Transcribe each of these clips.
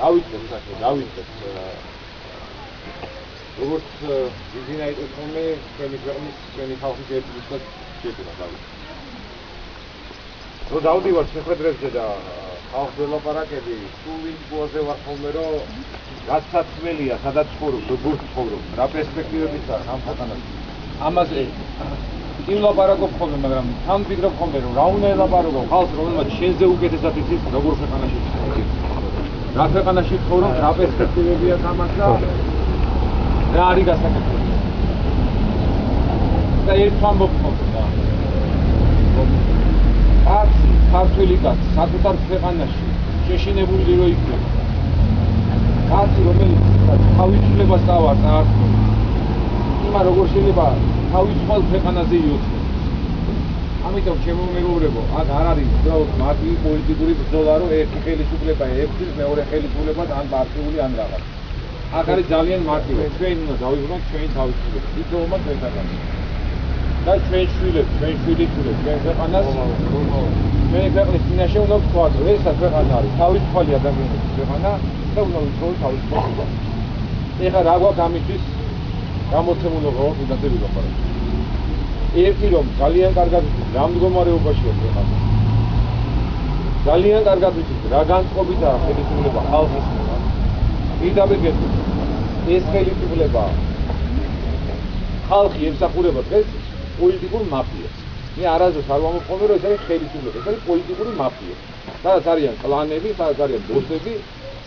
დავიწყეთ საქმე, დავიწყეთ. როგორც ვიზინა იყო ხოლმე, ჩვენი ქვეყნის, ჩვენი ხალხის ერთგულად შეგვიძლია დავიწყეთ. რო დავდივარ შეხვედრებზე და ხალხს ველაპარაკები, თუ ვინ გულზე ვარ ხოლმე, რომ გასაცმელია, სადაც ცხოვრობ, როგორ ცხოვრობ, რა პერსპექტივებიც აქვს ამ ქვეყანაში. ამაზე იმ ლაპარაკობ ხოლმე, მაგრამ თან ვფიქრობ ხოლმე, რომ რა უნდა ელაპარაკო ხალხს, რომელმაც შენზე უკეთესად იცის, როგორ ქვეყანაში ცხოვრობ. რა ქვეყანაში ცხოვრობ, რა პერსპექტივები აქვს ამას და რა არის გასაკეთებელი. და ერთ ამბობ ხოლმე და კაცი, ქართველი კაცი, საკუთარ ქვეყანაში შეშინებული რო იქნება. კაცი, რომელიც თავისუფლებას ავარს აღწევს, იმა როგორ შეიძლება თავისუფალ ქვეყანაზე იოცნოს. ამიტომ ჩემო მეგობრებო, აქ არ არის უბრალოდ მარტივი პოლიტიკური ბრძოლა, რომ ერთი ხელისუფლება ებრძვის, მეორე ხელისუფლებას ან პარტიული ან რაღაც. აქ არის ძალიან მარტივი. ჩვენ უნდა დავიბრუნოთ ჩვენი თავისუფლება. იდეოლოგია ჩვენთანაც. და ჩვენ შვილებს, ჩვენ შვილიშვილებს, ჩვენ ქვეყანას ჩვენი ქვეყნის წინაშე უნდა ვთქვათ, რომ ეს ქვეყანა არის თავისუფალი ადამიანების ქვეყანა და უნდა ვიცხოვოთ თავისუფლება. ეხლა რა გვაქვს ამისთვის გამოცემულობა ვიდადები ვაპარაკოთ. ერთი რომ ძალიან კარგად ვიცით რა მდგომარეობაშია ქვეყანა. ძალიან კარგად ვიცით რა განწყობითაა ხელისუფლება ხალხის მიმართ. პირდაპირ გეტყვით, ეს ხელისუფლება ხალხი ემსახურება დღეს პოლიტიკურ მაფიას. მე არასდროს არ ვამოყოლე, რომ ეს არის ხელისუფლება, ეს არის პოლიტიკური მაფია. სადაც არიან კლანები, სადაც არიან ბოსები,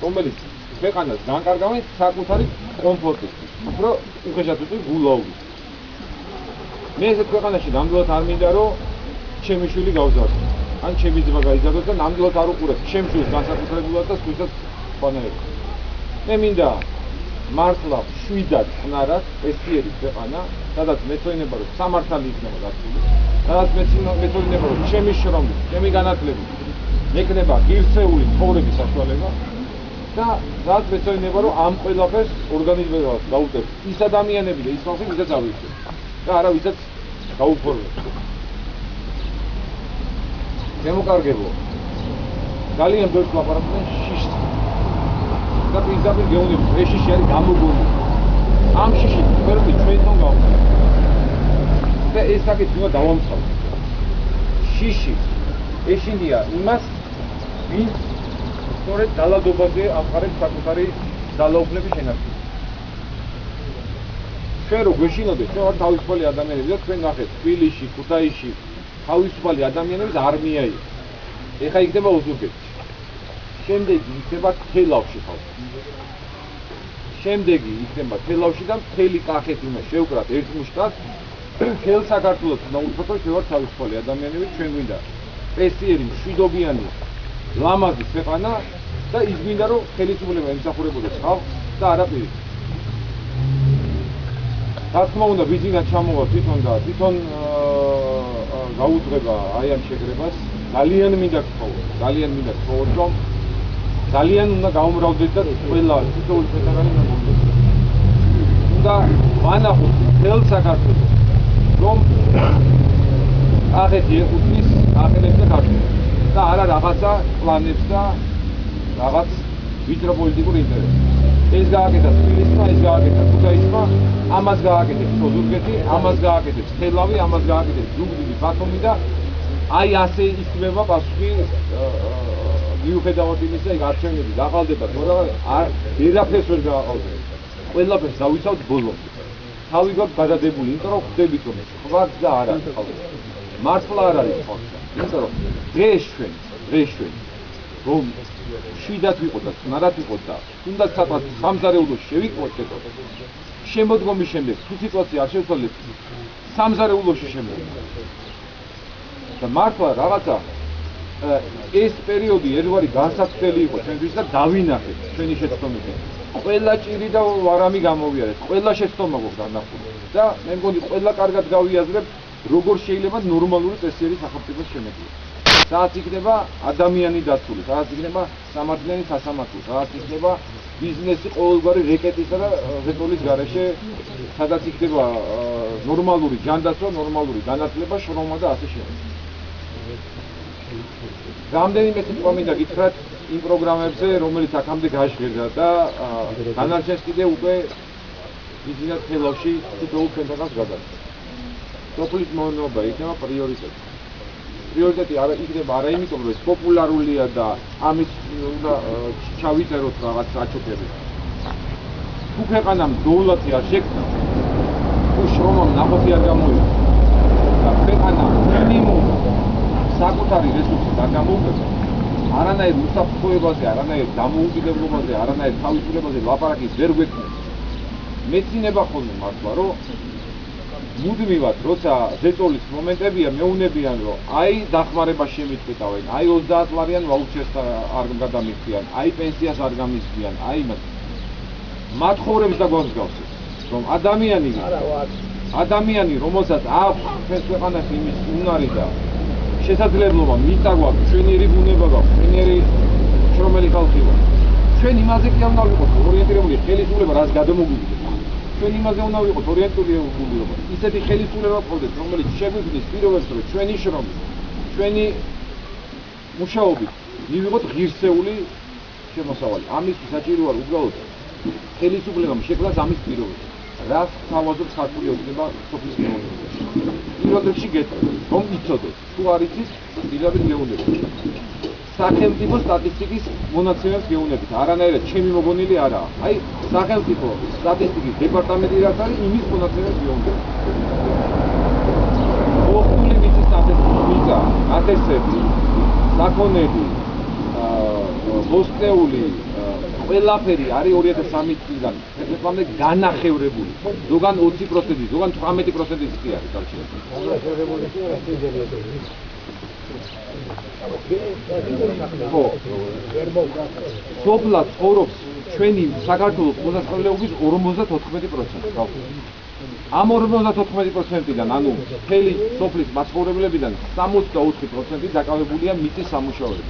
რომელიც ქვეყანას განკარგავენ საკუთარი კომფორტისთვის, უფრო უხეშად უწევს გულაურის. მე ეს ქვეყანაში ნამდვილად არ მინდა, რომ ჩემი შვილი გავზარდო. ან ჩემი ძმა გაიზარდოს და ნამდვილად არ უყურებს ჩემს შვილს განსაკუთრებულად და სხვისაც სხვანაირად. მე მინდა მართლა შვიდად ხნარად ესიერი ქვეყანა, სადაც მეცოდინება რომ სამართალი იქნება გასული, სადაც მეცოდინება რომ ჩემი შრომით, ჩემი განათლებით მექნება ღირსეული ცხოვრების საშუალება და სადაც მეცოდინება რომ ამ ყველაფერს ორგანიზებულად გაუტევს ის ადამიანები და ის ხალხი, ვისაც არ ვიცით და არა ვისაც გაუფორმებს. შემოკარგებო, ძალიან ბევრს ლაპარაკობენ შიშს. და პირდაპირ გეუბნებით, ეს შიში არის გამოგონილი. ამ შიშით ყველაფერი ჩვენთან გავხსნით. და ეს საკითხი უნდა დავამთავროთ. შიში ეშინია იმას, ვინც სწორედ ძალადობაზე ამყარებს საკუთარი ძალაუფლების შენარჩუნებას. ჩვენ რო გვეშინოდეთ, ჩვენ ვართ თავისუფალი ადამიანები და თქვენ ნახეთ, თბილისში, ქუთაისში თავისუფალი ადამიანების არმია იყო. ეხა იქნება ოზურგეთში. შემდეგი იქნება თელავში ხალხი. შემდეგი იქნება თელავში და მთელი კახეთი უნდა შევკრათ ერთ მუშტად. მთელ საქართველოს უნდა უთხრათ, რომ ჩვენ ვართ თავისუფალი ადამიანები, ჩვენ გვინდა პესიერი, მშვიდობიანი, ლამაზი ქვეყანა და ის გვინდა, რომ ხელისუფლება ემსახურებოდეს ხალხს და არა პირიქით. რა თქმა უნდა, ვიზინა ჩამოვა თვითონ და თვითონ გაუძღება აი ამ შეკრებას. ძალიან მინდა გთხოვოთ, რომ ძალიან უნდა გაუმრავლდეთ და ყველა თითოეული ფედერალი მომდეთ. უნდა ვანახოთ მთელ საქართველოს, რომ კახეთი ეკუთვნის კახელებს და ქართველებს და არა რაღაცა პლანებს და რაღაც ვიწრო პოლიტიკურ ინტერესს. ეს გააკეთა თბილისმა, ეს გააკეთა ქუთაისმა, ამას გააკეთებს ოზურგეთი, ამას გააკეთებს თელავი, ამას გააკეთებს ზუგდიდი, ბათუმი და აი ასე იქნება პასუხი მიუხედავად იმისა, იქ არჩევნები გაყალდება, თორემ ვერაფერს ვერ გააყალბებთ. ყველაფერს დავიცავთ ბოლომდე. თავი გვაქვს გადადებული, იმიტომ რომ ხვდებით რომ სხვაც და არ არის ხალხი. მართლა არ არის ხალხი. იმიტომ რომ დღეს ჩვენ რომ შვიდად ვიყოთ და ნარად ვიყოთ და თუნდაც ცოტა სამზარეულოში შევიყვოთ, შემოდგომის შემდეგ თუ სიტუაცია არ შევცვალეთ, სამზარეულოში შემოვიდეთ. და მართლა რაღაცა ეს პერიოდი ერთგვარი განსაცდელი იყო ჩვენთვის და დავინახეთ ჩვენი შეცდომები. ყველა ჭირი და ვარამი გამოვიარეთ, ყველა შეცდომა გვაქვს განახული და მე მგონი ყველა კარგად გავიაზრებთ, როგორ შეიძლება ნორმალური წესიერი სახელმწიფოს შემოგვიყვება. სადაც იქნება ადამიანი დაცული, სადაც იქნება სამართლიანი სასამართლო, სადაც იქნება ბიზნესი ყოველგვარი რეკეტისა და ვეტოლის გარეშე, სადაც იქნება ნორმალური ჯანდაცვა, ნორმალური განათლება, შრომა და ასე შემდეგ. რამდენიმე სიტყვა მინდა გითხრათ იმ პროგრამებზე, რომელიც აქამდე გაჟღერდა და განარჩენს კიდე უკვე ბიზნეს ხელში თითოეულ ჩვენთანაც გადაწყდა. სოფლის მეურნეობა იქნება პრიორიტეტი. პრიორიტეტი არა იქნება არა იმიტომ, რომ ეს პოპულარულია და ამის უნდა ჩავიწეროთ რაღაც საჩუქები. თუ ქვეყანამ დოულათი არ შექმნა, თუ შრომამ ნაყოფი არ გამოიღო და ქვეყანა მინიმუმ საკუთარი რესურსით არ გამოუყენა, არანაირ უსაფრთხოებაზე, არანაირ დამოუკიდებლობაზე, არანაირ თავისუფლებაზე ლაპარაკის ვერ გვექნება. მეცინება ხოლმე მართლა, რომ მუდმივად, როცა ზეწოლის მომენტებია, მეუნებიან, რომ აი დახმარება შემიწყვეტავენ, აი 30 ლარიან ვაუჩერს არ გადამიხდიან, აი პენსიას არ გამისვიან, აი მათ ხოვრებს და გვამსგავსებს, რომ ადამიანი, რომელსაც აქვს ჩვენს ქვეყანაში იმის უნარი და შესაძლებლობა მიწა გვაქვს, ჩვენიერი ბუნება გვაქვს, ჩვენიერი შრომელი ხალხი ვართ. ჩვენ იმაზე კი უნდა ვიყოთ ორიენტირებული ხელისუფლება, რაც გადამოგვიგდეს. ჩვენ იმაზე უნდა ვიყოთ ორიენტირებული, რომ ისეთი ხელისუფლება გქონდეს, რომელიც შეგვიძლია პირობებს, რომ ჩვენი შრომით, ჩვენი მუშაობით მივიღოთ ღირსეული შემოსავალი. ამისთვის საჭირო არ უბრალოდ ხელისუფლებამ შექმნას ამის პირობები. რას თავაზობს ქართული ოცნება სოფლის მეურნეობაში. პირველ რიგში გეტყვით, რომ იცოდეთ, თუ არ იცით, პირდაპირ გეუბნებით. სახელმწიფო სტატისტიკის მონაცემებს გეუბნებით, არანაირად ჩემი მოგონილი არაა. აი, სახელმწიფო სტატისტიკის დეპარტამენტი რაც არის, იმის მონაცემებს გეუბნებით. მოხდული მიწის მიწა, ათესები, საქონელი, მოსწეული ყველაფერი არის 2003 წლიდან ფეხბურთამდე განახევრებული. ზოგან 20%, ზოგან 18%-იც კი არის გარჩევები. სოფლად ცხოვრობს ჩვენი საქართველოს მოსახლეობის 54%. ამ 54%-დან, ანუ მთელი სოფლის მაცხოვრებლებიდან 64% დაკავებულია მიწის სამუშაოებით.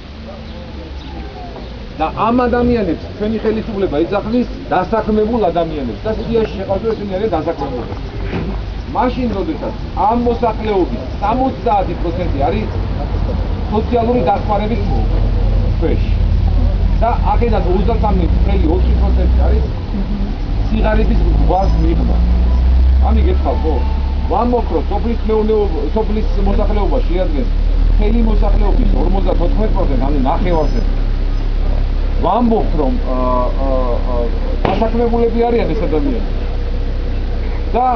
და ამ ადამიანებს ჩვენი ხელისუფლება ეძახნის დასაქმებულ ადამიანებს და სიაში შეყავდა ესენი არის დასაქმებული. მაშინ როდესაც ამ მოსახლეობის 70% არის სოციალური დახმარების ქვეშ და აქედან 23.4% არის სიგარეტის გვარს მიღება. ამი გეთხავ ხო? ვამბობ, რომ სოფლის მოსახლეობა შეადგენს მთელი მოსახლეობის 54%, ანუ ნახევარზე. ვამბობ, რომ დასაქმებულები არიან ეს ადამიანები. და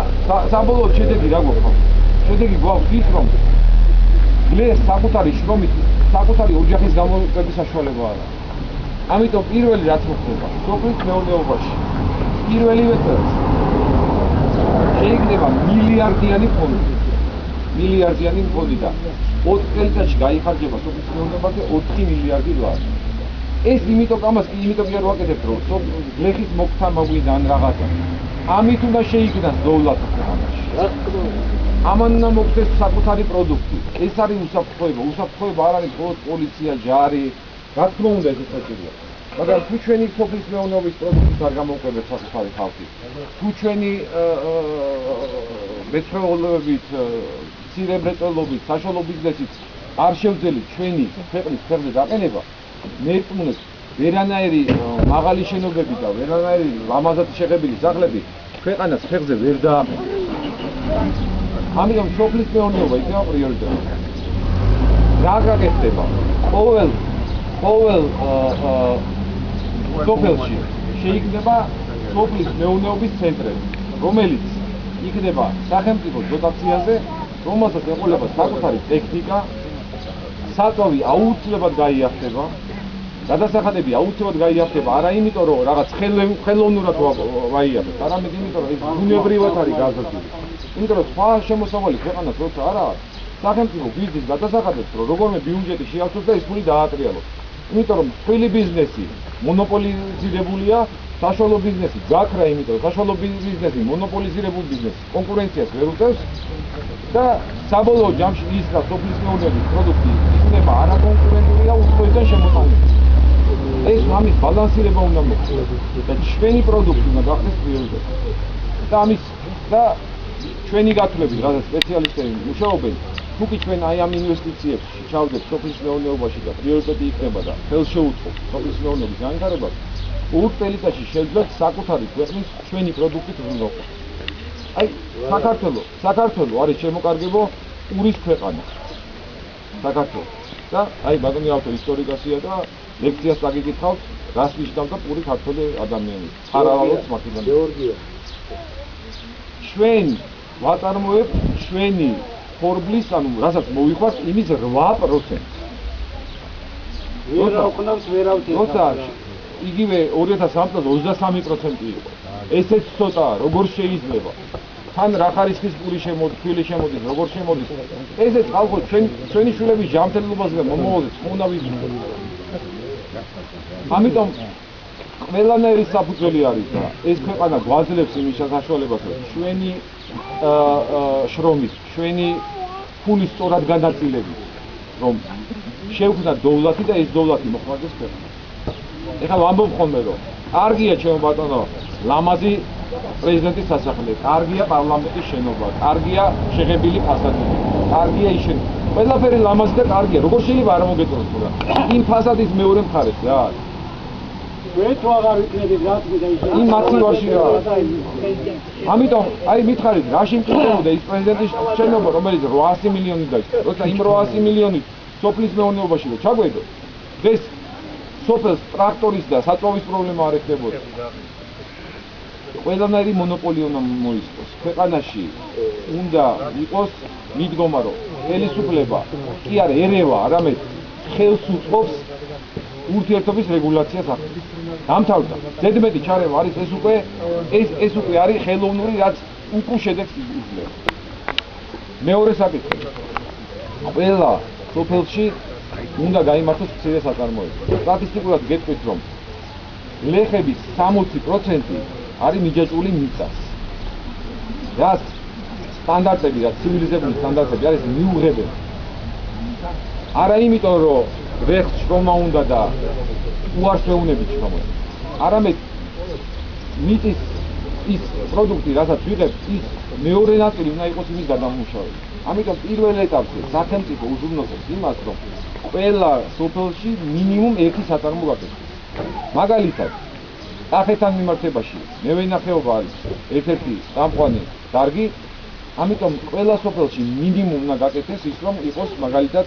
საბოლოოდ შედეგი რა გვაქვს? შედეგი გვაქვს ის, რომ დღეს საკუთარი შრომით, საკუთარი ოჯახის გამომწვევი საშუალება არა. ამიტომ პირველი რაც მოხდება, სოფლის მეურნეობაში პირველივე წელს შეიძლება მილიარდიანი ფონდი და 4 წელიწადში გაიხარჯება სოფლის მეურნეობაზე 4 მილიარდი ლარი. ეს იმიტომ არ ვაკეთებთ, რომ ლეხის მოქცა მოგვიდა ან რაღაცა. ამით უნდა შეიქმნას დოულათი ქვეყანაში. ამან უნდა მოხდეს საკუთარი პროდუქტი. ეს არის უსაფრთხოება. უსაფრთხოება არ არის მხოლოდ პოლიცია, ჯარი, რა თქმა უნდა ეს საჭიროა. მაგრამ თუ ჩვენი სოფლის მეურნეობის პროდუქტს არ გამოვყენებთ საკუთარი ხალხი, თუ ჩვენი მეცხოველეობით, მცირე მრეწველობით, საშუალო ბიზნესით არ შევძელით ჩვენი ქვეყნის ფერზე დაყენება, მერწმუნეთ, ვერანაირი მაღალი შენობები და ვერანაირი ლამაზად შეღებილი სახლები ქვეყანას ფეხზე ვერ დააყენებს. ამიტომ სოფლის მეურნეობა იქნება პრიორიტეტი. რა გაკეთდება? ყოველ სოფელში შეიქმნება სოფლის მეურნეობის ცენტრები, რომელიც იქნება სახელმწიფო დოტაციაზე, რომელსაც ეყოლება საკუთარი ტექნიკა, საწვავი აუცილებლად გაიახება, გადასახადები აუცილებლად გაიახება, არა იმიტომ, რომ რაღაც ხელოვნურად ვაიახებთ, არამედ იმიტომ, რომ ეს ბუნებრივად არის გაზრდილი. იმიტომ, რომ სხვა შემოსავალი ქვეყანას როცა არ აქვს, სახელმწიფო ბიზნეს გადასახადებს, რომ როგორმე ბიუჯეტი შეავსოს და ეს ფული დაატრიალოს. იმიტომ, რომ თბილი ბიზნესი მონოპოლიზირებულია, საშუალო ბიზნესი გაქრა, იმიტომ, რომ საშუალო ბიზნესი მონოპოლიზირებულ ბიზნესს კონკურენციას ვერ უწევს და საბოლოო ჯამში ის რა სოფლის მეურნეობის პროდუქტი იქნება არაკონკურენტულია უცხოეთიდან შემოტანილი. ეს ამის ბალანსირება უნდა მოხდეს და ჩვენი პროდუქტი უნდა გახდეს პრიორიტეტი. და ჩვენი გათვლები, რადგან სპეციალისტები მუშაობენ, თუკი ჩვენ აი ამ ინვესტიციებში ჩავდეთ სოფლის მეურნეობაში და პრიორიტეტი იქნება და ხელშეუწყობთ სოფლის მეურნეობის განვითარებას, ორ წელიწადში შეძლოთ საკუთარი ქვეყნის ჩვენი პროდუქტით ვრცელდება. აი საქართველო არის შემოკარგებო პურის ქვეყანა. საქართველო. და აი ბატონი ავტორი ისტორიკასია და ლექციას დაგიკითხავთ, რას ნიშნავდა პური ქართველი ადამიანის. პარალელს მაქედონია. გეორგია. ჩვენ ვაწარმოებთ ჩვენი ხორბლის, ანუ რასაც მოიყვარს, იმის 8%. როცა იგივე 2003 წელს 23% იყო. ესეც ცოტაა, როგორ შეიძლება? თან რა ხარისხის პური შემოდის, შემოდის, როგორ შემოდის? ესეც ხალხო ჩვენი შვილების ჯანმრთელობაზე და მომავალზე უნდა ვიზრუნოთ. ამიტომ ყველანაირი საფუძველი არის და ეს ქვეყანა გვაძლევს იმის საშუალებას, რომ ჩვენი შრომით, ჩვენი ფულის სწორად განაწილებით, რომ შევქმნათ დოვლათი და ეს დოვლათი მოხმარდეს ქვეყანას. ეხლა ვამბობ ხოლმე, რომ კარგია ჩემო ბატონო, ლამაზი პრეზიდენტის სასახლე, კარგია პარლამენტის შენობა, კარგია შეღებილი ფასადები, კარგია ის ყველაფერი ლამაზი და კარგია. როგორ შეიძლება არ მოგეწონოს ხოლმე? იმ ფასადის მეორე მხარეს რა არის? ვეთო აღარ ვიქნებით რატომ და ის იმ მაცივარში რა. ამიტომ აი მითხარით, რაში მკითხებოდა ის პრეზიდენტის შენობა, რომელიც 800 მილიონი დაიწყო. როცა იმ 800 მილიონით სოფლის მეურნეობაში რო ჩაგვედო, ეს სოფელს ტრაქტორის და საწვავის პრობლემა არ ეხებოდა. ყველანაირი მონოპოლია უნდა მოისწოს. ქვეყანაში უნდა იყოს მიდგომა, რომ ხელისუფლება კი არ ერევა, არამედ ხელს უწყობს ურთიერთობის რეგულაციას ახდენს. დამთავრდა. ზედმეტი ჩარევა არის ეს უკვე არის ხელოვნური, რაც უკუ შედეგს იძლევა. მეორე საკითხი. ყველა სოფელში უნდა გაიმართოს მცირე საწარმოები. სტატისტიკურად გეტყვით, რომ ლეხების 60% არის მიჯაჭვული მიწას. რაც სტანდარტები, რაც ცივილიზებული სტანდარტები არის მიუღებელი. არა იმიტომ, რომ ვეხს შრომა უნდა და უარსეუნებით შრომას. არამედ მიწის ის პროდუქტი, რასაც ვიღებთ, ის მეორე ნაწილი უნდა იყოს იმის გადამამუშავებელი. ამიტომ პირველ ეტაპზე სახელმწიფო უზრუნველყოფს იმას, რომ ყველა სოფელში მინიმუმ ერთი საწარმო გაკეთდეს. მაგალითად, კახეთთან მიმართებაში მევენახეობა არის ერთ-ერთი წამყვანი დარგი, ამიტომ ყველა სოფელში მინიმუმ უნდა გაკეთდეს ის, რომ იყოს მაგალითად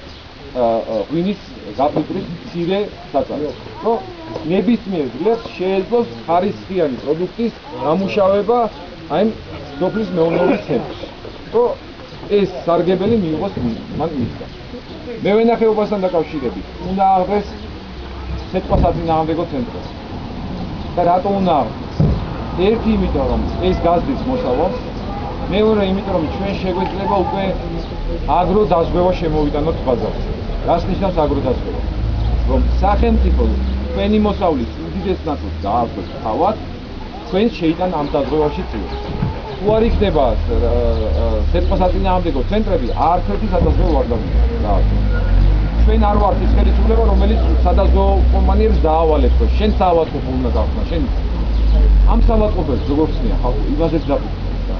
ღვინის გაფილტრის მცირე საწარმო. რომ ნებისმიერ დღეს შეეძლოს ხარისხიანი პროდუქტის დამუშავება აი სოფლის მეურნეობის ცენტრში. რომ ეს სარგებელი მიიღოს მან მისგან. მევენახეობასთან დაკავშირებით უნდა აღდეს საწინააღმდეგო ცენტრი. და რატო უნდა აღდეს? ერთი იმიტომ, რომ ეს გაზდის მოსავალს, მეორე იმიტომ, რომ ჩვენ შეგვეძლება უკვე აგროდაზღვევა შემოვიდანოთ ბაზარზე. რას ნიშნავს აგროდაზღვევა? რომ სახელმწიფო ჩვენი მოსავლის უდიდეს ნაწილს დააარქვეს თავად, თქვენ შეიტან ამ დაზღვევაში წილს. თუ არ იქნება საწინააღმდეგო ცენტრები, არცერთი სადაზღვევო არ დაგვიწყდება. ჩვენ არ ვართ ის ხელისუფლება, რომელიც სადაზღვევო კომპანიებს დაავალებს, რომ შენ საავადმყოფო უნდა გახსნა, შენ ამ საავადმყოფოს როგორ ხსნია ხალხი, იმაზეც დაფიქრდა.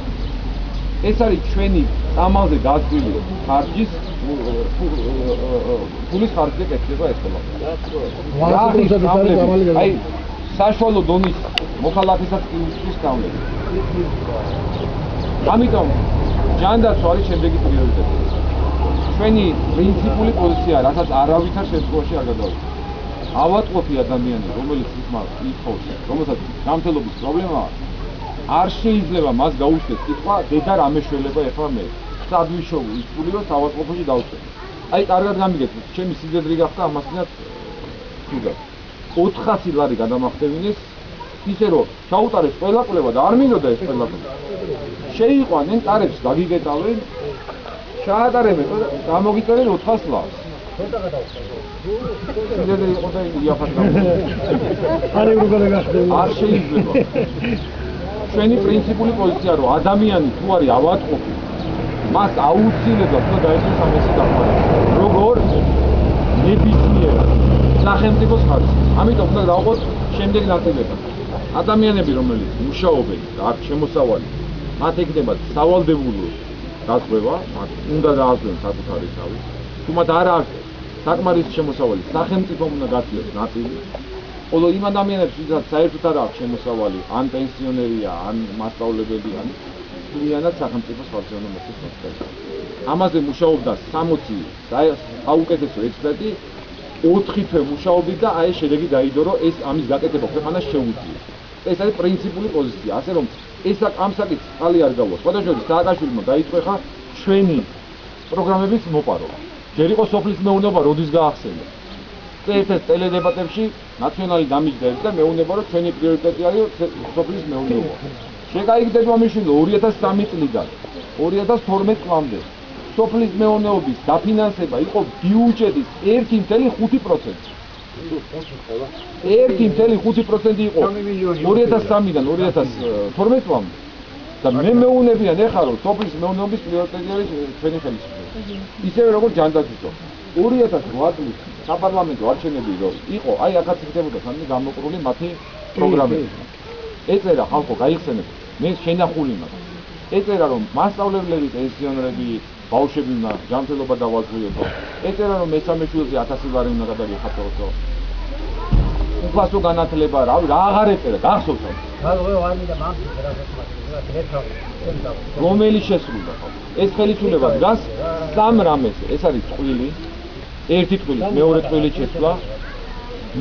ეს არის ჩვენი წამალზე გაზრდილი ხარჯის ფულის ხარჯზე კეთდება ეს ყველა. აი საშუალო დონის მოხალხესაც ის გავლება. ამიტომ ჯანდაცვა არის შემდეგი პრიორიტეტი. ჩვენი პრინციპული პოზიცია, რასაც არავითარ შემთხვევაში არ გადავიდეთ. ავადმყოფი ადამიანი, რომელიც ითხოვს, რომელსაც ჯანმრთელობის პრობლემაა, არ შეიძლება მას გაუშვეს კითხვა, დედა რა მეშველება ეხლა მე. სადვიშოვ იწულიო ავადმყოფოში დავწერ. აი კარგად გამიგეთ, ჩემი სიძედრი გახდა ამასთანაც თუდა. 400 ლარი გადამახტევინეს, ისე რომ ჩაუტარეს ყველა კვლევა და არ მინდოდა ეს ყველა კვლევა. შეიყვანენ ტარებს გაგიგეტავენ, ჩაატარებენ და გამოგიწერენ 400 ლარს. სიძედრი იყო და იაფად არ შეიძლება. ჩვენი პრინციპული პოზიცია რომ ადამიანი თუ არის ავადმყოფი, მას აუცილებლად უნდა დაეწყოს ამისი დახმარება. როგორ ნებისმიერ სახელმწიფოს ხარჯზე. ამიტომ უნდა დავყოთ შემდეგ ნაწილები. ადამიანები, რომლებიც მუშაობენ და აქ შემოსავალი, მათ ეკნებათ სავალდებულო დაწყვეტა, უნდა დაასვენ საკუთარი თავი. თუ მათ არ აქვს საკმარისი შემოსავალი, სახელმწიფომ უნდა გაწიოს ნაწილი. ხოლო იმ ადამიანებს, ვისაც საერთოდ არ აქვს შემოსავალი, ან პენსიონერია, ან მასწავლებელი, ან სულიანად სახელმწიფოს ფარგლებს მოსწევს. ამაზე მუშაობდა 60 საუკეთესო ექსპერტი, 4 თვე მუშაობით და აი შედეგი დაიდო, რომ ეს ამის გაკეთება ქვეყანას შეუძლია. ეს არის პრინციპული პოზიცია, ასე რომ ეს ამ საკითხს ხალი არ გავლა. სხვადასხვა სააკაშვილმა დაიწვეხა ჩვენი პროგრამების მოპარვა. ჯერ იყო სოფლის მეურნეობა, როდის გაახსენდა. ეს ტელედებატებში ნაციონალი დამიჯდა და მეუბნება, რომ ჩვენი პრიორიტეტი არის სოფლის მეურნეობა. შეგაიგდება მიშვილო 2003 წლიდან 2012 წლამდე სოფლის მეურნეობის დაფინანსება იყო ბიუჯეტის 1.5%. 1.5% იყო 2003-დან 2012 წლამდე. და მე მეუბნებიან ეხლა რომ სოფლის მეურნეობის პრიორიტეტი არის ჩვენი ხელისუფლება. ისევე როგორც ჯანდაცვითო 2008 წლის საპარლამენტო არჩევნები რო იყო, აი აქაც იქნებოდა სამი გამოკრული მათი პროგრამები. ეწერა ხალხო გაიხსენეთ, მე შენახული მაქვს. ეწერა რომ მასწავლებლები, პენსიონერები, ბავშვები უნდა ჯანმრთელობა დავაძლიერო. ეწერა რომ მესამე შვილზე 1000 ლარი უნდა გადაგიხატოს. უფასო განათლება, რავი, რა აღარ ეწერა, გახსოვთ? რომელი შესრულდა ხო? ეს ხელისუფლება დგას სამ რამეზე. ეს არის წყვილი, ერთი წყვილი, მეორე წყვილი შესვლა,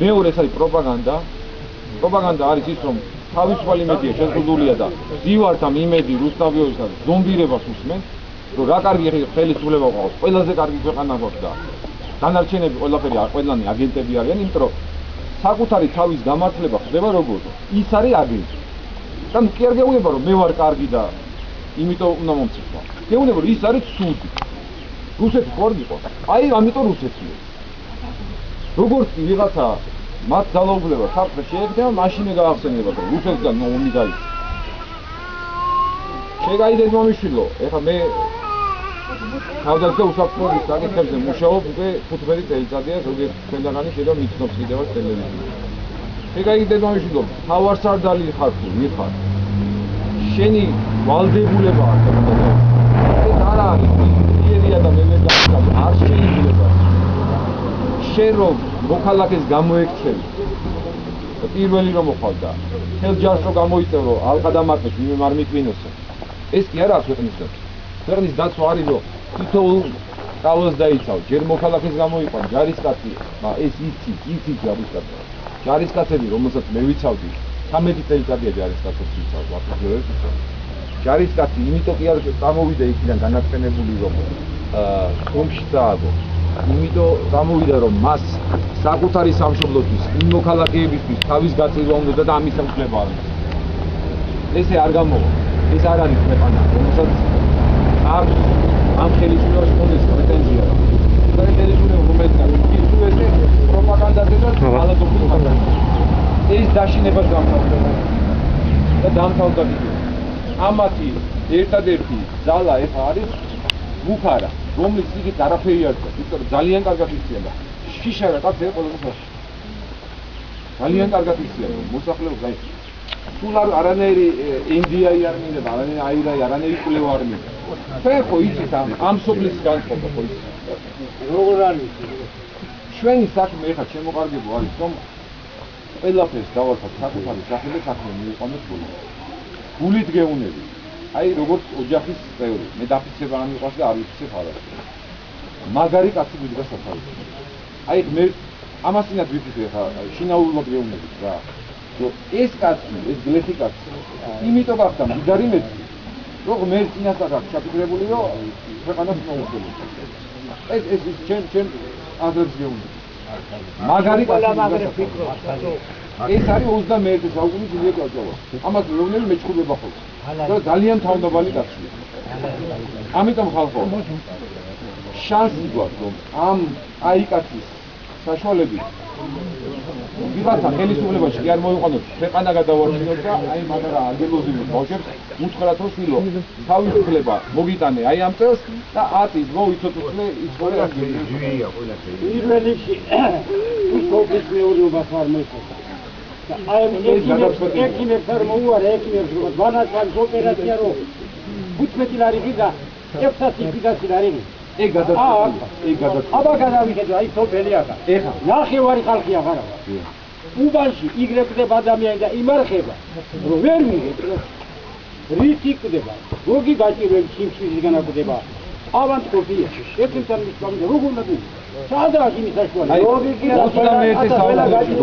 მეორე ეს არის პროპაგანდა. პროპაგანდა არის ის რომ თავისუფალი მედია შეზღუდულია და ზივართან იმედი რუსთავიოსთან ზომბირებას უსმენს, რომ რა კარგი ხელისუფლება ყავს, ყველაზე კარგი ქვეყანა გვაქვს და დანარჩენები ყველაფერი ყველანი აგენტები არიან, იმიტომ რომ საკუთარი თავის გამართლება ხდება როგორ? ის არის აგენტი. და კი არ გეუბნება რომ მე ვარ კარგი და იმიტომ უნდა მომწიფო. გეუბნება რომ ის არის ცუდი. რუსეთი ხარ გიყო. აი ამიტომ რუსეთია. როგორც კი ვიღაცა მათ ძალაუფლება საფრთხე შეექმნება, მაშინე გაახსენება რომ რუსეთიდან ომი გაიწია. შეგაიდეთ მომიშვილო, ეხლა მე თავდაცვა უსაფრთხოების საკითხებზე მუშაობ უკვე 15 წელიწადია, ზოგიერთ თქვენგანი შეიძლება მიცნობს კიდევაც ტელევიზიაში. შეგაიდეთ მომიშვილო, თავარსარდალი ხარ თუ ვინ ხარ? შენი ვალდებულება არ გაქვს. ეს არ არის პირია და მე გავხსნა, არ შეიძლება. შენ რომ მოქალაქეს გამოექცევი პირველი რომ მოხვალდა თელ ჯარს რომ გამოიწერო ალყადამარტეს ვინმე არ მიკვინოსო ეს კი არა ქვეყნის დაცვა ქვეყნის დაცვა არის რომ თითოეულ კავლას დაიცავ ჯერ მოქალაქეს გამოიყვან ჯარისკაცი ეს იცი ჯარისკაცი ჯარისკაცები რომელსაც მე ვიცავდი 13 წელიწადია ჯარისკაცებს ვიცავ აფრიკელებს ჯარისკაცი იმიტომ კი არ წამოვიდა იქიდან განაცხენებული რომ ომში დააგო იმიტომ გამოვიდა რომ მას საკუთარი სამშობლოთვის იმ მოქალაქეებისთვის თავის გაწევა უნდა და ამის უფლება აქვს. ესე არ გამოვა. ეს არ არის ქვეყანა, რომელსაც აქვს ამ ხელისუფლებას კონდეს პრეტენზია. ხელისუფლება რომელიც ისუესე პროპაგანდაზე და ალაგობრივად. ეს დაშინებას გამხდარა. და დამთავრდა კიდე. ამათი ერთადერთი ძალა ეხა არის ბუქარა. რომლის იქით არაფერი არ დგას, იმიტომ რომ ძალიან კარგად იციან და შიშარა კაცი ყველას. ძალიან კარგად იციან, მოსახლეობა აი სულ არანაირი ინდიაი არ მინდა, არანაირი აირაი, არანაირი კვლევა არ მინდა. თქვენ ხო იცით ამ სოფლის განწყობა ხო იცით? როგორ არის? ჩვენი საქმე ეხლა შემოყარგებო არის, რომ ყველაფერს დავარქვათ საკუთარი სახე და საქმე მივიყვანოთ გული. გულით გეუნები. აი როგორც ოჯახის წევრი, მე დაფიცება არ მიყვარს და არ ვიცი ხალხს. მაგარი კაცი გვიდგა სათავეში. აი მე ამასინად ვიფიქრე ხა შინაურულად გეუბნებით რა. რომ ეს კაცი, ეს გლეხი კაცი, იმიტომ გახდა მდიდარი მეცი, რომ მე წინასწარ აქვს ჩაფიქრებული, რომ ქვეყანას მოუხდები. ეს ჩემ აზრებს გეუბნებით. მაგარი კაცი ფიქრობს. ეს არის 21 საუკუნის ილია კაცოვა. ამას მეუბნები მეჩხუბება ხოლმე. და ძალიან თავდაბალი კაცია. ამიტომ ხალხო შანსი გვაქვს რომ ამ აი კაცის საშუალებით ვიღაცა ხელისუფლებაში კი არ მოიყვანოთ, ქვეყანა გადავარჩინოთ და აი მაგარა ანგელოზივი ბავშვებს უთხრათ რომ შვილო თავისუფლება მოგიტანე აი ამ წელს და 10 წლის მოიცოთ უცხლე იცხოვრე ანგელოზივია ყველაფერი. პირველში სოფლის მეურნეობას არ მოიწყო. აი ექიმებს არ მოუარე ექიმებს როგორც ვანაცხანის ოპერაცია რო 15 ლარი გიგა ეფსას იფიკაცი არის. ეგ გადაწყვეტილი. აბა გადავიხედო, აი სოფელი ახლა. ეხა ნახევარი ხალხი აღარა. უბანში იგრებდება ადამიანი და იმარხება, რომ ვერ მიიღებს. რით იკვდება? როგი გაჭირვებს სიმშვიდისგან აკვდება. ავანტყოფია. ერთთან მისვამი როგორ უნდა გიქ? სადაა იმის საშუალება? როგი კი 21 საუკუნეში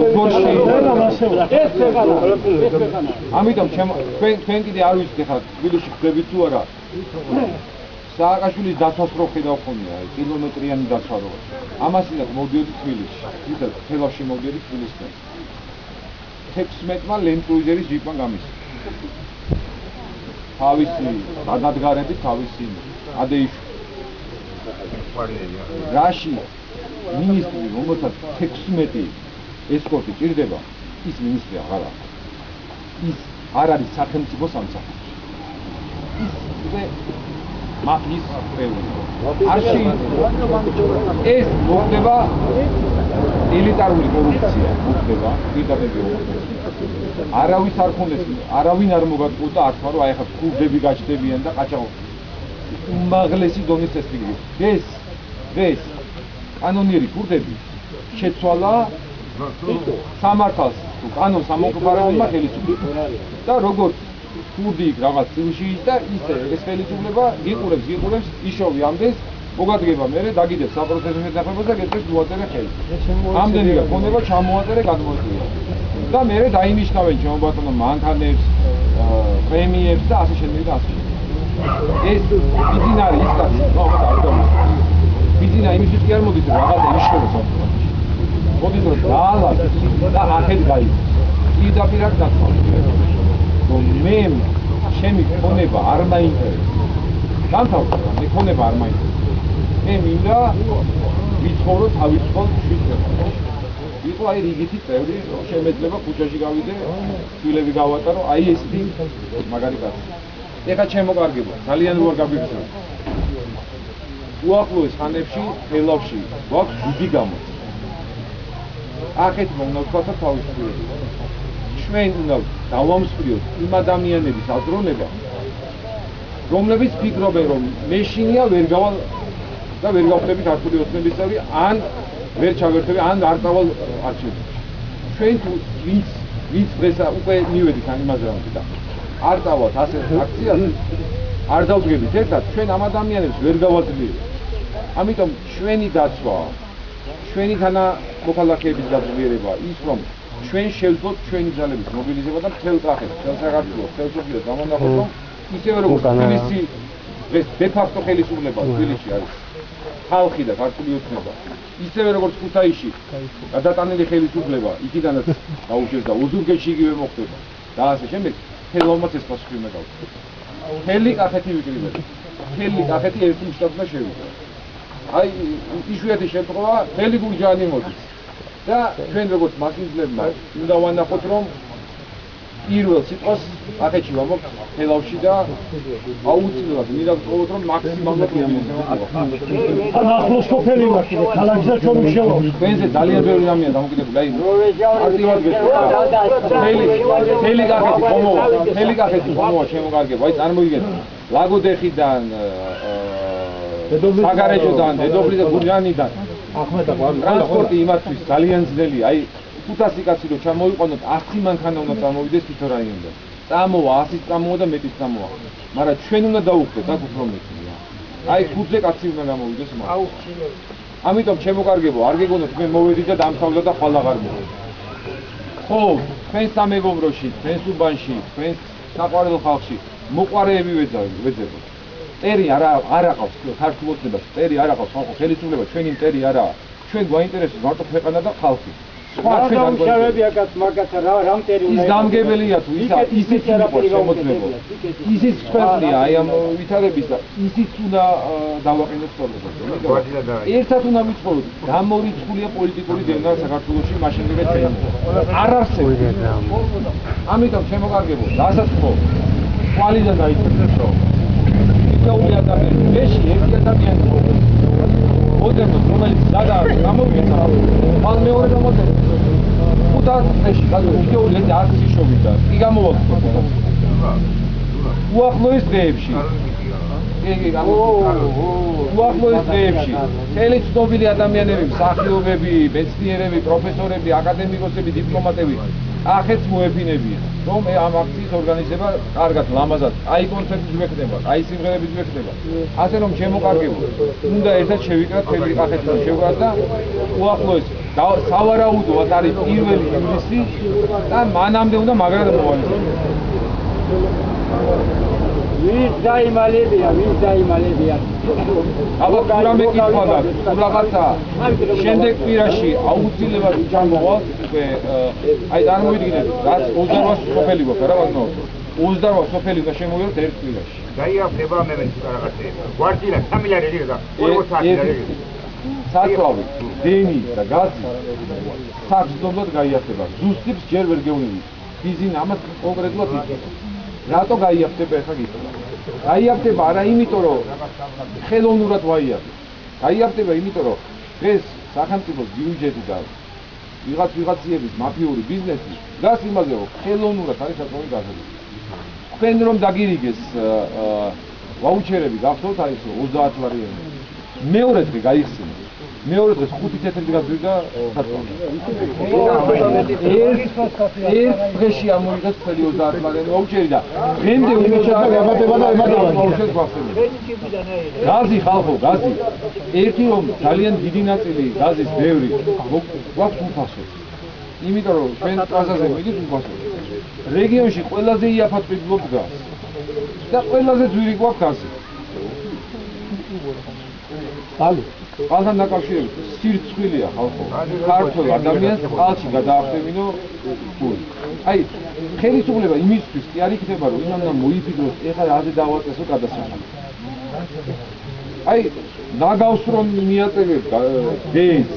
როგორში ეს ქვეყანა. ამიტომ თქვენ კიდე არ ვიცით ხა თბილისში ხდებით თუ არა სააკაშვილის დაცვას რო ხედავ ხოლმე აი კილომეტრიანი დაცვა რო ამასინაც მოვდიოდი თბილისში თვითონ თელავში მოვდიოდი თბილისიდან 16-მა ლენდკრუიზერის ჯიპმა გამისცა თავისი გადადგარებით თავისი ადეიშვი რაში მინისტრი რომელსაც 16 ესკორტი ჭირდება ის მინისტრი აღარ არის ის არ არის სახელმწიფო სამსახური ის მაფიის პეუნი არში ეს მოხდება ელიტარული კორუფცია მოხდება დიდებები არავის არ ხონდეს არავინ არ მოგატყუდა არც რომ აი ხა ქურდები გაჩდებიან და ყაჩაღო უმაღლესი დონის წესრიგი ეს კანონიერი ქურდები შეცვალა სამართალს თუ კანონს ამოყარებულმა ხელისუფლებამ და როგორც ქურდი რაღაც წილში და ისე ეს ხელისუფლება გიყურებს იშოვი ამდენს მოგადგება მერე დაგიდებს საპროცესო შეთანხმებას და გეწევს მოაწერე ხელი ამდენი გქონდება ჩამოაწერე გადმოეწია და მერე დაინიშნავენ ჩემო ბატონო მანქანებს პრემიებს და ასე შემდეგ და ასე ეს ბიძინა არის ის კაცი არ დავუსვი ბიძინა იმისთვის კი არ მოდის რომ რაღაცა იშოვოს მოდის რომ დაალაგ და ახეთ გაიწეს პირდაპირ დათვალე რომ მე ჩემი ქონება არ მაინტერესებს განთავსება მე ქონება არ მაინტერესებს მე მინდა ვიცხოვრო თავისუფალ შვიდებას იყო აი რიგითი წევრი შემეძლება ქუჩაში გავიდე შვილები გავატარო აი ესეთი მაგარი კაცი ეხა ჩემო კარგებო ძალიან უარ გაბიძრა უახლოეს ხანებში თელავში გვაქვს დიდი გამოწვევა ახეთ უნდა ვთქვათ თავისუფლება ჩვენ უნდა დავამსხვრიოთ იმ ადამიანების აზროვნება რომლებიც ფიქრობენ რომ მეშინია ვერ გავალ და ვერ გავხდები ქართული ოცნების წევრი ან ვერ ჩავერთები ან არ დავალ არჩევნებში ჩვენ თუ ვინც დღეს უკვე მივედით ან იმაზე რომ და არ დავალთ ასე აქციას არ დავდგებით ერთად ჩვენ ამ ადამიანებს ვერ გავაძლიერებთ ამიტომ ჩვენი დაცვა ჩვენი თანამოქალაქეების გაძლიერება ის რომ ჩვენ შევძლოთ ჩვენი ძალების მობილიზება და მთელ კახეთს, მთელ საქართველოს, მთელ სოფიოს გამონახოთ, რომ ისევე როგორც თბილისი დღეს დე-ფაქტო ხელისუფლება თბილისში არის ხალხი და ქართული ოცნება, ისევე როგორც ქუთაისში გადატანილი ხელისუფლება იქიდანაც გაუშვეს და ოზურგეთში იგივე მოხდება და ასე შემდეგ, თელავმაც ეს პასუხი უნდა გავხდეთ. მთელი კახეთი ვიკრიბეთ. მთელი კახეთი ერთ შტატმა შევიდა. აი იშვიათი შემთხვევა მთელი გურჯაანი მოდის. და ჩვენ როგორც მასწავლებლებმა უნდა ვანახოთ რომ პირველ სიტყვას კახეთში ვამბობთ თელავში და აუცილებლად მინდა ვთქვათ რომ მაქსიმალურად მობილიზება. ახლოს სოფელი მაქვს და ქალაქზე ჩვენ შევავთ. თქვენზე ძალიან ბევრი რამეა დამოკიდებული. აი აქტივად გეცხოვა. მთელი კახეთი ხომოა შემოგარგება. აი წარმოგიდგენთ ლაგოდეხიდან საგარეჯოდან დედოფლი და გურჯაანიდან ტრანსპორტი იმათთვის ძალიან ძნელია. აი 500 კაცი რო ჩამოიყვანოთ 100 მანქანა უნდა წამოვიდეს თვითონ რაიონიდან. წამოვა 100 წამოვა და მეტიც წამოვა. მაგრამ ჩვენ უნდა დავუხდეთ აქ უფრო მეტია. აი 5-ზე კაცი უნდა გამოვიდეს მაგრამ. ამიტომ ჩემო კარგებო, არ გეგონოთ მე მოვედი და დამთავრდა და ხვალ აღარ მოვედი. ხო, თქვენ სამეგობროში, თქვენ უბანში, თქვენ საყვარელ ხალხში მოყარეები ვეძებოთ. ტერი არა აყავს ქართულ ოცნებას, ტერი არ აყავს ხალხო ხელისუფლება, ჩვენი ტერი არაა. ჩვენ გვაინტერესებს მარტო ქვეყანა და ხალხი. სხვა ჩვენ არ გვაინტერესებს აკაც მაგათ რამ ტერი უნდა ის დამგებელია თუ ისიც იყოს შემოწმებო. ისიც ქვეყნია აი ამ ვითარების და ისიც უნდა დავაყენოთ სწორად. ერთად უნდა ვიცხოვროთ. გამორიცხულია პოლიტიკური დევნა საქართველოში მაშინდელი ჩვენ. არ არსებობს. ამიტომ ჩემო კარგებო, რასაც ხო ყვალიდან დაიწყებო. ისეული ადამიანი, მეში ერთი ადამიანი მოდემოს, რომელიც გამოვიდა, მან მეორე გამოდემოს. 500 წელში ისეული ერთი არც ისოვიდა. კი გამოვაქვს. უახლოეს დღეებში კი, უახლოეს დღეებში მთელი ცნობილი ადამიანები, მსახიობები, მეცნიერები, პროფესორები, აკადემიკოსები, დიპლომატები ახეთს მოეფინებიან, რომ ამ აქციის ორგანიზება კარგად, ლამაზად, აი კონცერტიც ვექნება, აი სიმღერებიც ვექნება. ასე რომ შემოკარგებულ, უნდა ერთად შევიკრათ მთელი კახეთი რომ შევკრათ და უახლოეს სავარაუდოა არის 1 ივლისი და მანამდე უნდა მაგრად მოვალეს. ვის დაიმალებია? აბა რამე კითხვა გაქვს, თუ რაღაცა შემდეგ კვირაში აუცილებლად ჩამოვალ, უკვე აი წარმოვიდგინეთ, რაც 28 სოფელი გვაქვს, რა ვაგნო? 28 სოფელი უნდა შემოვიდეს ერთ კვირაში. გაიაფება მე რაღაცა. გვარდილა 3 მილიარდი და 40 მილიარდი. საწვავი, დენი და გაზი საბრძოლოდ გაიაფება. ზუსტებს ჯერ ვერ გეუბნები. ბიზინა ამას კონკრეტულად იცის. რატო გაიაფება ახლა გითხრა? გაიაფება არა იმიტომ რომ ხელოვნურად ვაიაფებს. გაიაფება იმიტომ რომ დღეს სახელმწიფოს ბიუჯეტი და ვიღაცების მაფიური ბიზნესი დგას იმაზე რომ ხელოვნურად არის საკმაოდ გაზრდილი. თქვენ რომ დაგირიგეს ვაუჩერები გახსოვთ აი ეს 30 ლარიანი. მეორე დღე გაიხსენეს. მეორე დღეს 5 თეთრი გაძვირდა საწვავი. ერთ დღეში ამოიღეს მთელი 30 ლარიანი ვაუჩერი და დღემდე ემატება და ვაუჩერს გვახსენებს. გაზი ხალხო, გაზი. ერთი რომ ძალიან დიდი ნაწილი გაზის ბევრი გვაქვს უფასო. იმიტომ რომ ჩვენ ტრანზიტზე მიდით უფასო. რეგიონში ყველაზე იაფად ფიგლობ დგას. და ყველაზე ძვირი გვაქვს გაზი. ალო ყალთან დაკავშირებით სირცხვილია ხალხო. ქართულ ადამიანს ყალში გადაახდევინო ფული. აი, ხელისუფლება იმისთვის კი არ იქნება, რომ იმან მოიფიქროს, ეხლა რაზე დავაწესო გადასახადი. აი, ნაგავსრომ მიაწევებ გეის.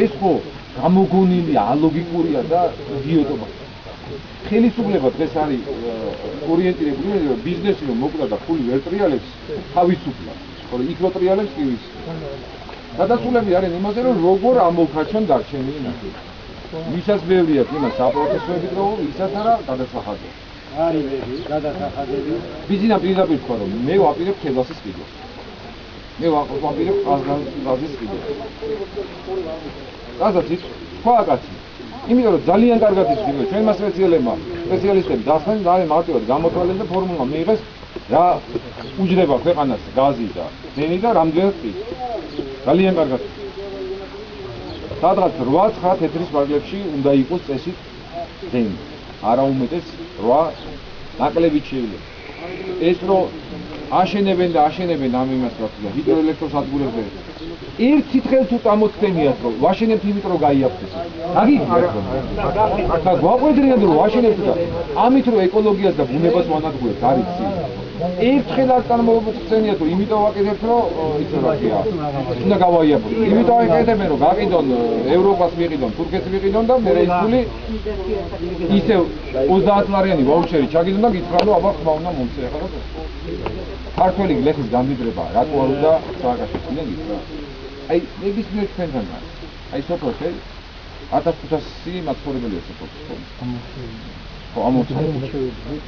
ეს ხო გამოგონილი, ალოგიკურია და იდიოტობა. ხელისუფლება დღეს არის ორიენტირებული, რომ ბიზნესი რომ მოკლა და ფული ვერ ტრიალებს, თავისუფლად. ხოლო იქ რო ტრიალებს კი ვის. გადასულები არიან იმაზე, რომ როგორ ამოვხაჩონ დარჩენილი ნაწილი. ვისაც ბევრი აქვს იმას საპროფესოები დრო, ვისაც არა გადასახადები. არის გადასახადები. ბიზინა პირდაპირ თქვა რომ მე ვაპირებ ქელასის კიდეს. მე ვაპირებ ყაზგაზის კიდეს. გაზაცით თქვა კაცი. იმიტომ რომ ძალიან კარგად იცნობენ ჩვენმა სპეციალისტები დასხენ და მარტივად გამოთვალეს და ფორმულა მიიღეს რა უჯდება ქვეყანას გაზი და დენი და რამდენად კი. ძალიან კარგად. სადღაც 8-9 თეთრის ვარგლებში უნდა იყოს წესით დენი. არა უმეტეს 8 ნაკლებით შეიძლება. ეს რომ აშენებენ ამ იმას რა თქმა უნდა ჰიდროელექტროსადგურებზე ერთი დღე თუ წამოწდენიათ რომ ვაშენებთ იმიტომ რომ გაიაფთეს. გაგიგებთ რომ ახლა გვაყვედრიან რომ ვაშენებთ და ამით რომ ეკოლოგიას და ბუნებას ვანადგურებთ არის ისი. ერთხელ არ წარმოვწდენიათ რომ იმიტომ ვაკეთებთ რომ იცი რა ქვია. უნდა გავაიაფოთ. იმიტომ აკეთებენ რომ გაყიდონ ევროპას ვიყიდონ, თურქეთს ვიყიდონ და მე ეს ფული ისევ 30 ლარიანი ვაუჩერი ჩაგიდონ და გითხრან რომ აბა ხმა უნდა მომწე ახლა და ქართველი გლეხის გამდიდრება რატო არ უნდა სააკაშოს უნდა გითხრა. აი ნებისმიერ ჩვენთან არის. აი სოფელში 1500 მაცხოვრებელია სოფელში. ხო ამოწევ.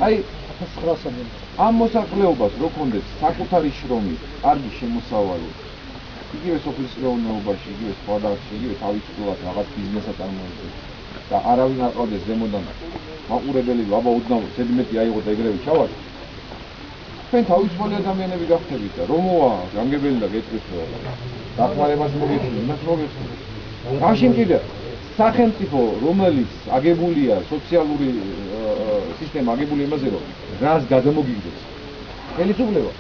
აი 1900 ამ მოსახლეობას რო კონდეს საკუთარი შრომი, კარგი შემოსავალი, იგივე სოფლის მეურნეობაში, იგივე სხვადასხვა, იგივე თავისუფლად რაღაც ბიზნესად წარმოიდგინოს და არავინ არ ყავდეს ზემოდან მაყურებელი, აბა უდნავ ზედმეტი აიღო და ეგრევე ჩავარ. თქვენ თავისუფალი ადამიანები გახდებით და რომოა განგებელი და გეტყვის დახმარებას მოგეცნო, იმას მოგეცნო. მაშინ კიდე სახელმწიფო რომელიც აგებულია სოციალური სისტემა აგებული იმაზე რომ რას გადამოგიგდეს ხელისუფლება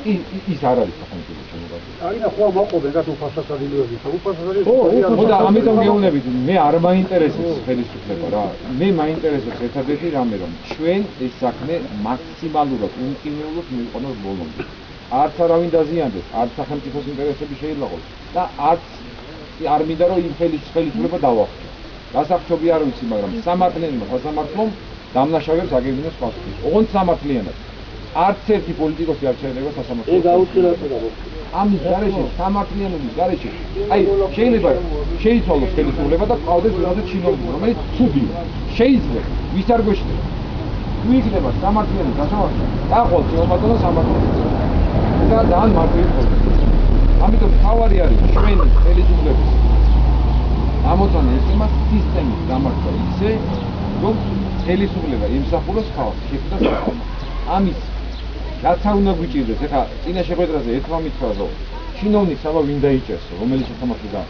ის არ არის სახელმწიფო შემოგარდილი. არის და ხო მოყობენ და უფასად ადილოები. ხო და ამიტომ გეუბნებით მე არ მაინტერესებს ხელისუფლება რა. მე მაინტერესებს ერთადერთი რამე რომ ჩვენ ეს საქმე მაქსიმალურად უმკინეულოდ მივიყვანოს ბოლომდე. არც არავინ დაზიანდეს, არც სახელმწიფოს ინტერესები შეიძლება და არც არ მინდა რომ იმ ხელისუფლება დავახტო. გასახჩობი არ ვიცი, მაგრამ სამართლიანმა სასამართლომ დამნაშავეებს აგებინოს პასუხი. ოღონდ სამართლიანად. არც ერთი პოლიტიკოსი არ შეიძლება სასამართლოს. ეს აუცილებლია. ამის გარეშე, სამართლიანობის გარეშე, აი შეიძლება შეიცვალოს ხელისუფლება და ყავდეს ვიღაცა ჩინოვნიკი, რომელიც ცუდია. შეიძლება, ვის არ გვეშლება. თუ იქნება სამართლიანი გასამართლო, დაყოლს შემოგვატანო სამართლოს. და ძალიან მარტივი პროცესი. ამიტომ თავარი არის ჩვენი ხელისუფლების ამოწონა ეწემა სისტემის გამართვა ისე, რომ ხელისუფლება იმსახუროს ხალხს, შექმნას ხალხს. ამის რაც არ უნდა გვიჭირდეს, ეხლა წინა შეხვედრაზე ერთმა მითქვა, რომ ჩინოვნიკს აბა ვინ დაიჭერსო, რომელიც შესამართლე და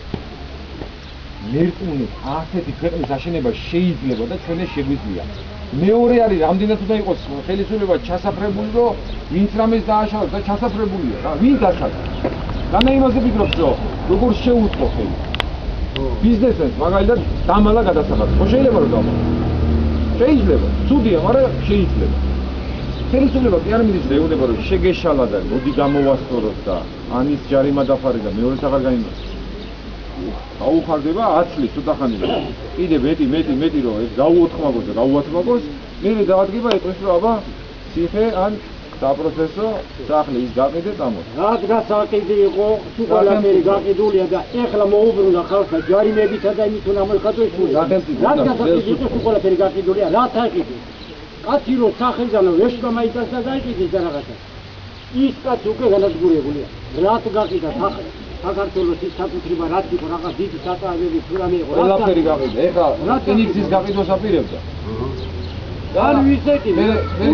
მერწმუნე ასეთი ქვეყნის აშენება შეიძლება და ჩვენ ეს შეგვიძლია. მეორე არის რამდენად უნდა იყოს ხელისუფლება ჩასაფრებული, რომ ვინც რამეს დააშალოს და ჩასაფრებულია რა, ვინ დაშალოს. განა იმაზე ვფიქრობ, რომ როგორ შეუწყო ხელი. ბიზნესმენს მაგალითად დამალა გადასახადს. ხო შეიძლება რომ დამალა. შეიძლება, ცუდია, მაგრამ შეიძლება. ხელისუფლება კი არ მიდის ეუბნება, რომ შეგეშალა და მოდი გამოვასწოროთ და ანის ჯარიმა დაფარე და მეორეს აღარ გაიმართ. გაუხარდება 10 წლის ცოტა ხანია. კიდე მეტი რომ ეს გაუოთხმაგოს და გაუათმაგოს, მე დაადგება ეტყვის რომ აბა ციხე ან საპროცესო სახლი ის გაყიდე წამოდი. რადგან საკითხი იყო, თუ ყველაფერი გაყიდულია და ეხლა მოუბრუნდა ხალხს ჯარიმებითა და იმით უნდა მოიხადოს. რადგან საკითხი იყო, თუ ყველაფერი გაყიდულია, რა თაკიდე? კაცი რო სახელზანო ვეშვა მაიტას და გაიყიდეს და რაღაცა. ის კაცი უკვე განადგურებულია. რათ გაყიდა საქართველოს ის საკუთრება რაც იყო რაღაც დიდი საწავები თუ რამე იყო. ყველაფერი გაყიდა. ეხლა რკინიგზის გაყიდვას აპირებდა. ან ვისეთი მე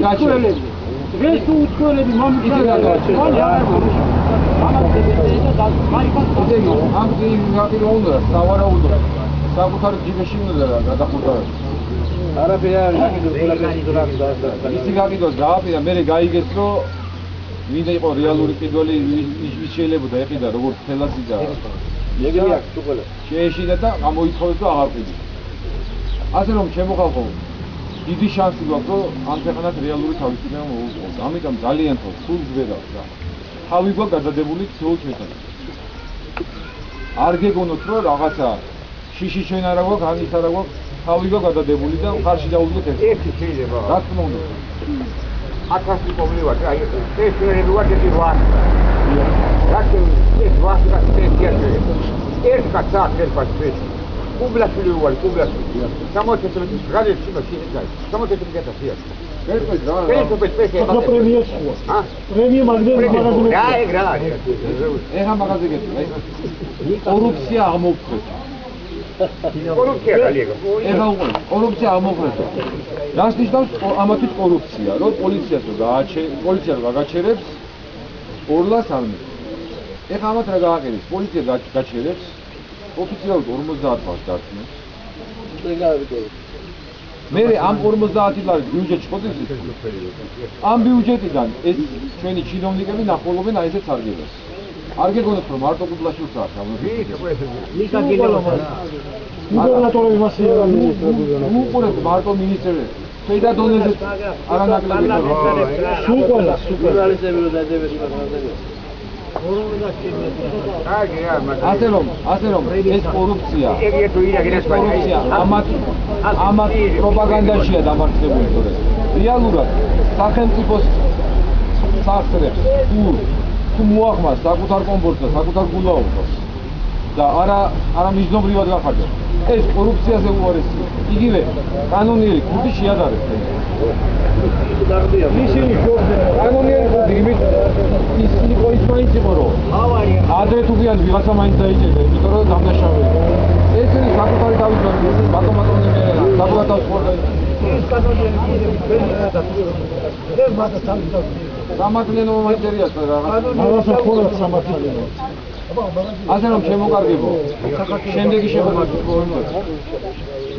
გაჩვენე. დღეს თუ უცხოელები მომიწევდა ამ გზის უნდა სავარაუდო საკუთარი ჯიბეში უნდა გადახურდავდეს. არაფერი არ გაკიდოს ყველაფერი ისი გაკიდოს დააპირა მე გაიგეს რომ ვინდა იყო რეალური კიდველი ვის შეიძლება ეყიდა როგორც თელასი და ეგრე აქვს თუ ყველა შეეშინა და გამოითხოვეს და აღარ ყიდის. ასე რომ ჩემო ხალხო დიდი შანსი გვაქვს რომ ამ ქვეყანას რეალური თავისუფლება მოუწევს. ამიტომ ძალიან სულს ვერავს რა. თავი გვაქვს გადადებული თულ ჩვენთან. არ გეგონოთ რომ რაღაცა შიში ჩვენ არა გვაქვს, ან ის არა გვაქვს, თავი გვაქვს გადადებული და ხარში დაუდგეთ ეს. ერთი შეიძლება. რა თქმა უნდა. 1000 პობლივარ, აი ეს შეიძლება ვარჯი ვარ. რაკი ეს ვარ და ეს კაცა ეს Publicly wall, publicly. Samote to the graduate student. Samote to get a here. პრემია მაგდენ ეხა მაღაზია გეტყვი. კორუფცია აღმოფხვრეთ. კორუფცია გალიგო. ეხა უყურე, კორუფცია აღმოფხვრეთ. რას ნიშნავს ამათვით კორუფცია? რომ პოლიციას რო გაგაჩერებს 200 არმია. ეხა ამათ რა გააყენებს? პოლიცია გაჩერებს ოფიციალურად 50 ლარს დარწმუნებს. მე ამ 50 ლარის ბიუჯეტი შეხოთის ამ ბიუჯეტიდან ეს ჩვენი ჩინოვნიკები ნახულობენ აი ესეც არგებას. არ გეგონოთ რომ მარტო კუბლაშვილს აქვს გუბერნატორები მასიებად მინისტრები უყურეთ მარტო მინისტრები ქვედა დონეზე არანაკლები სუპერალისტები რო დადებენ ასე რომ ეს კორუფცია ამათ პროპაგანდაშია დამარცხებული თორე რეალურად სახელმწიფოს სახსრებს თუ მოახმას საკუთარ კომფორტს და საკუთარ გულაობას და არა მიზნობრივად გახარჯოს ეს კორუფციაზე უარესია იგივე კანონიერი ქუდი შეადარებს ისინი კანონიერი ქუდი იმით ისინი მაინც იყო რომ ადრე თუ გიან ვიღაცა მაინც დაიჭერდა იმიტომ რომ დამნაშავეა ეს არის საკუთარი თავის ბატონები საკუთარ სპორტად ეს კანონიერი სამართლიანო მატერია რაღაცა ხოლმე სამართლიანო ასე რომ შემოკარგებო შემდეგი შეხვედრა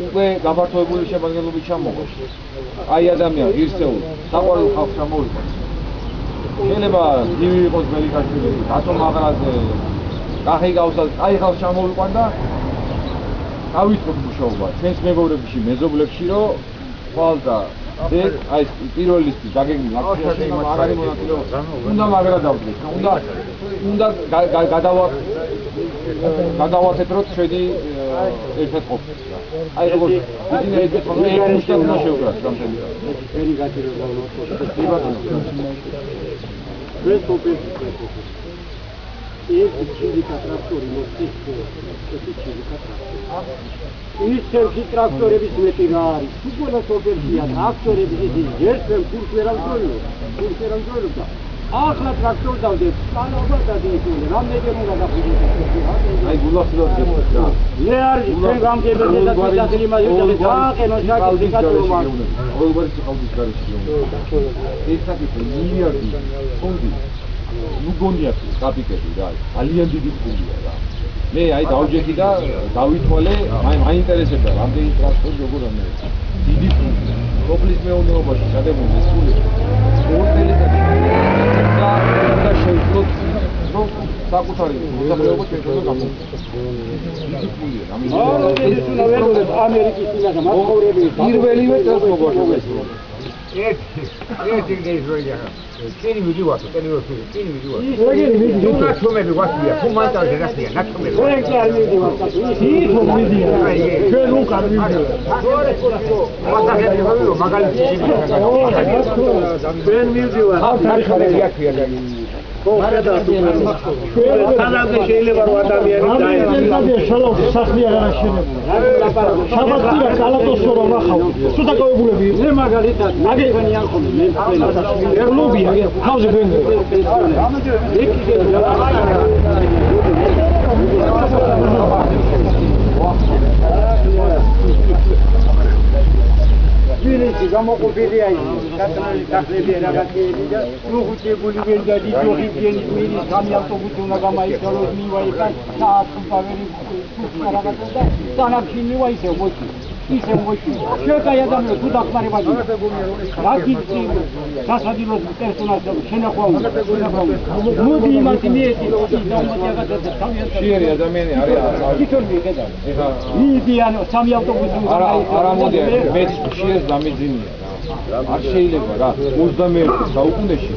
უკვე გაბართოებული შემადგენლობით ჩამოყო აი ადამიანი ღირსეული საყვარელ ხალხს ჩამოვიდა შეიძლება ძივი იყოს ბელიკაშვილი დათო მაღრაძე კახი გავსა აი ხალხს ჩამოვიყვან და დავიწყოთ მუშაობა ჩვენს მეგობრებში მეზობლებში რომ ხვალდა ეს აი პირველი ლისტი დაგეგმილი აქციაში მაგარი მონაწილეობა უნდა მაგრა დავდგეთ უნდა გადავათეთროთ ჩვენი ერთად ყოფნა აი როგორ ისინი ეს უნდა შევგრათ რამდენი ერი გაჭირება ეს ჩილიკა ტრაქტორი მოსწიფო ეს ჩილიკა ტრაქტორი ის სერგი ტრაქტორების მეტი რა არის თუ ყველა სოფელია ტრაქტორები ის ერთენ კურს ვერ ამძროილო და ახლა ტრაქტორ დავდებ, სანობა დადიებული, რამდენჯერ უნდა გაფრთხილდეს? აი გულახდილად გეტყვით რა. მე არის ჩვენ გამგებელზე და თვითონ იმაზე დააყენო შაკი კატურმა. ყოველგვარი სიყალდის გარეშე გეუბნება. ეს საკითხი მილიარდი ფონდი. ნუ გონია კაპიტები რა, ძალიან დიდი ფულია რა. მე აი დავჯექი და დავითვალე, მაინტერესებდა რამდენი ტრანსპორტი როგორ ამე. დიდი ფული. სოფლის მეურნეობაში გადაგული ეს ფული. ორტელეთად და შეძლოთ რომ საკუთარი მოსახლეობა შეეძლო გამოვიდეს. დიდი ფულია, ეს უნდა ვერდოთ ამერიკის წინაშე მასწავლებელი. პირველივე წელს მოგვაქვს ეს რომ ერთი გეიზროია. კენი მიდივარ, კენი მიდივარ. თუ ნაცომები ვასია, თუ მანტალზე ნახია, ნაცომები. რეკი არ მიდივარ, თითო მიდივარ. ჩვენ უკან მიდივარ. მაგალითად ვიღო, მაგალითად ჩვენ მიდივარ. ხალხი აქვია და თანამდე შეიძლება რომ ადამიანი დაეცვა. შალოს სახლი აღარ აშენებულა. შაბათია კალატოსო რომ ახავ. სულ დაკავებულები. მე მაგალითად მაგეფენიან ხოლმე მე კლუბია, თავზე გვენდე. ვინიცი გამოყოფილია ის კატალონის დახლები რაღაცები და უხუცებული ვენდა დიდოხი გენის მირის სამი ავტობუსი უნდა გამაიწეროს მივაიხარ საათმფავერი რაღაცა და სანაფში მივა ისე მოჭი ისე მოჭი შეკაი ადამიანი თუ დახმარებადი რაკიტი გასადილოს პერსონაჟს შენახვა უნდა მოდი იმათი მიეთი და უმეტი რაღაცა შეერი ადამიანი არის თვითონ მიხედა ეხა იდიანო სამი ავტობუსი არა მოდი მე შეერს დამეძინია რა არ შეიძლება რა 21 საუკუნეში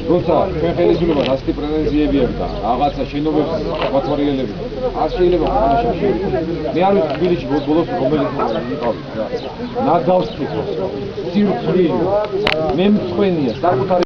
როცა ჩვენ ხელისუფლებას ასეთი პრეტენზიები აქვს და რაღაცა შენობებს გვათვალიერებს არ შეიძლება ხანაში მე არ ვიცი თბილისში ბოლოს რომელიც იყავით რა ნაგავს თვითონ სირცხვილი მე მწვენია საკუთარი